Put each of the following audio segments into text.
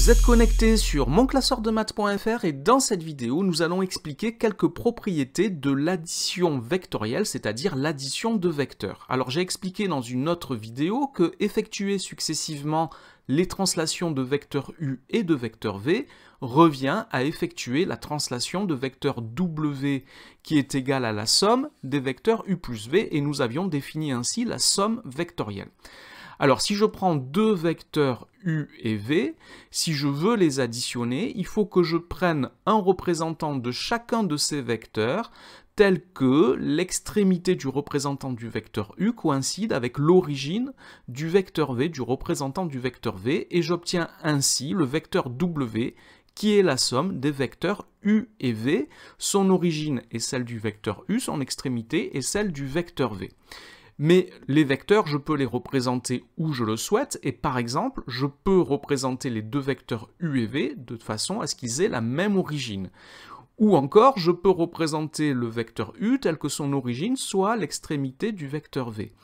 Vous êtes connecté sur monclasseurdemaths.fr et dans cette vidéo, nous allons expliquer quelques propriétés de l'addition vectorielle, c'est-à-dire l'addition de vecteurs. Alors j'ai expliqué dans une autre vidéo que effectuer successivement les translations de vecteur U et de vecteur V revient à effectuer la translation de vecteur W qui est égale à la somme des vecteurs U plus V et nous avions défini ainsi la somme vectorielle. Alors si je prends deux vecteurs U et V, si je veux les additionner, il faut que je prenne un représentant de chacun de ces vecteurs tel que l'extrémité du représentant du vecteur U coïncide avec l'origine du vecteur V, du représentant du vecteur V, et j'obtiens ainsi le vecteur W qui est la somme des vecteurs U et V. Son origine est celle du vecteur U, son extrémité est celle du vecteur V. Mais les vecteurs, je peux les représenter où je le souhaite, et par exemple, je peux représenter les deux vecteurs U et V de façon à ce qu'ils aient la même origine. Ou encore, je peux représenter le vecteur U tel que son origine soit l'extrémité du vecteur V.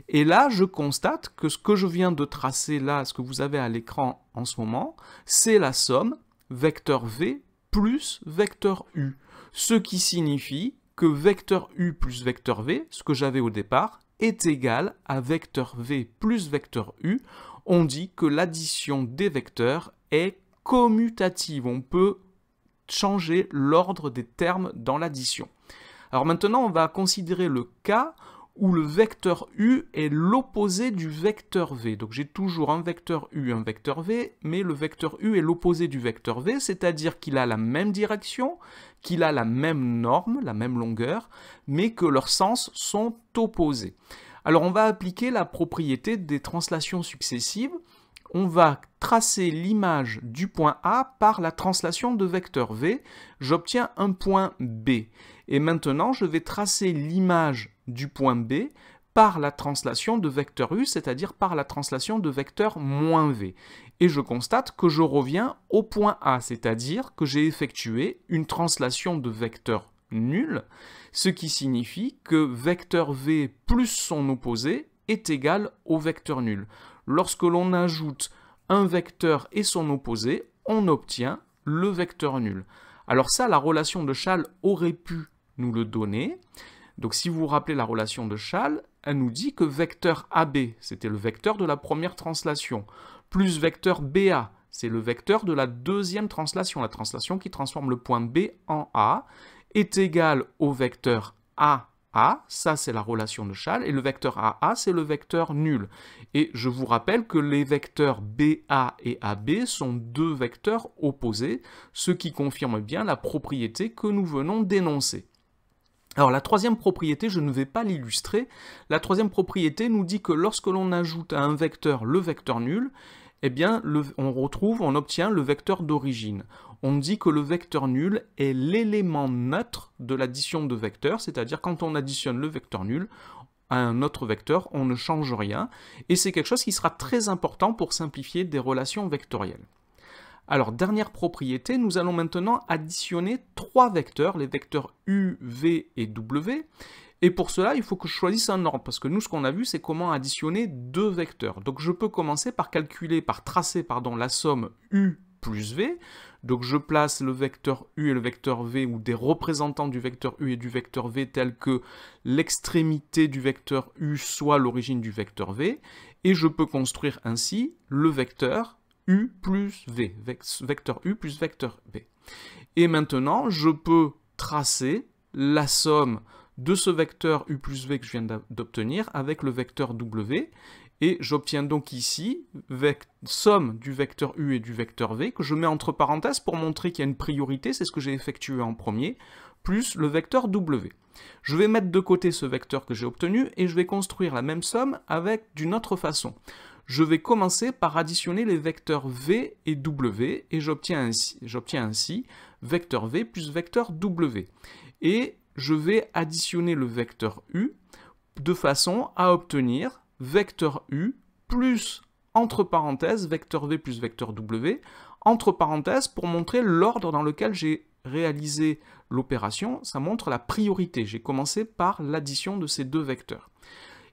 Et là, je constate que ce que je viens de tracer là, ce que vous avez à l'écran en ce moment, c'est la somme vecteur V plus vecteur U. Ce qui signifie que vecteur U plus vecteur V, ce que j'avais au départ, est égal à vecteur V plus vecteur U. On dit que l'addition des vecteurs est commutative. On peut changer l'ordre des termes dans l'addition. Alors maintenant, on va considérer le cas où le vecteur U est l'opposé du vecteur V. Donc j'ai toujours un vecteur U, un vecteur V, mais le vecteur U est l'opposé du vecteur V, c'est-à-dire qu'il a la même direction, qu'il a la même norme, la même longueur, mais que leurs sens sont opposés. Alors on va appliquer la propriété des translations successives. On va tracer l'image du point A par la translation de vecteur V. J'obtiens un point B. Et maintenant, je vais tracer l'image du point B par la translation de vecteur U, c'est-à-dire par la translation de vecteur moins V. Et je constate que je reviens au point A, c'est-à-dire que j'ai effectué une translation de vecteur nul, ce qui signifie que vecteur V plus son opposé est égal au vecteur nul. Lorsque l'on ajoute un vecteur et son opposé, on obtient le vecteur nul. Alors ça, la relation de Schall aurait pu nous le donner. Donc si vous vous rappelez la relation de Schall, elle nous dit que vecteur AB, c'était le vecteur de la première translation, plus vecteur BA, c'est le vecteur de la deuxième translation, la translation qui transforme le point B en A, est égal au vecteur AA, ça c'est la relation de Schall, et le vecteur AA c'est le vecteur nul. Et je vous rappelle que les vecteurs BA et AB sont deux vecteurs opposés, ce qui confirme bien la propriété que nous venons d'énoncer. Alors la troisième propriété, je ne vais pas l'illustrer. La troisième propriété nous dit que lorsque l'on ajoute à un vecteur le vecteur nul, eh bien on obtient le vecteur d'origine. On dit que le vecteur nul est l'élément neutre de l'addition de vecteurs, c'est-à-dire quand on additionne le vecteur nul à un autre vecteur, on ne change rien. Et c'est quelque chose qui sera très important pour simplifier des relations vectorielles. Alors, dernière propriété, nous allons maintenant additionner trois vecteurs, les vecteurs U, V et W. Et pour cela, il faut que je choisisse un ordre, parce que nous, ce qu'on a vu, c'est comment additionner deux vecteurs. Donc, je peux commencer par tracer la somme U plus V. Donc, je place le vecteur U et le vecteur V, ou des représentants du vecteur U et du vecteur V, tels que l'extrémité du vecteur U soit l'origine du vecteur V. Et je peux construire ainsi le vecteur U plus V, vecteur U plus vecteur V. Et maintenant, je peux tracer la somme de ce vecteur U plus V que je viens d'obtenir avec le vecteur W, et j'obtiens donc ici somme du vecteur U et du vecteur V, que je mets entre parenthèses pour montrer qu'il y a une priorité, c'est ce que j'ai effectué en premier, plus le vecteur W. Je vais mettre de côté ce vecteur que j'ai obtenu, et je vais construire la même somme d'une autre façon. Je vais commencer par additionner les vecteurs V et W, et j'obtiens ainsi vecteur V plus vecteur W. Et je vais additionner le vecteur U de façon à obtenir vecteur U plus, entre parenthèses, vecteur V plus vecteur W, entre parenthèses pour montrer l'ordre dans lequel j'ai réalisé l'opération. Ça montre la priorité. J'ai commencé par l'addition de ces deux vecteurs.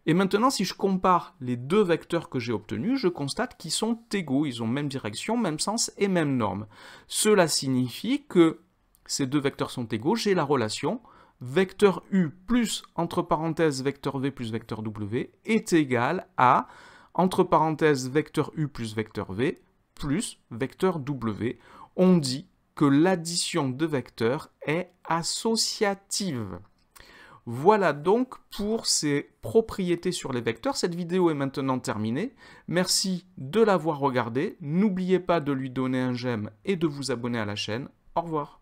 Et maintenant, si je compare les deux vecteurs que j'ai obtenus, je constate qu'ils sont égaux, ils ont même direction, même sens et même norme. Cela signifie que ces deux vecteurs sont égaux, j'ai la relation vecteur u plus, entre parenthèses, vecteur v plus vecteur w est égal à, entre parenthèses, vecteur u plus vecteur v plus vecteur w. On dit que l'addition de vecteurs est associative. Voilà donc pour ces propriétés sur les vecteurs. Cette vidéo est maintenant terminée. Merci de l'avoir regardée. N'oubliez pas de lui donner un j'aime et de vous abonner à la chaîne. Au revoir.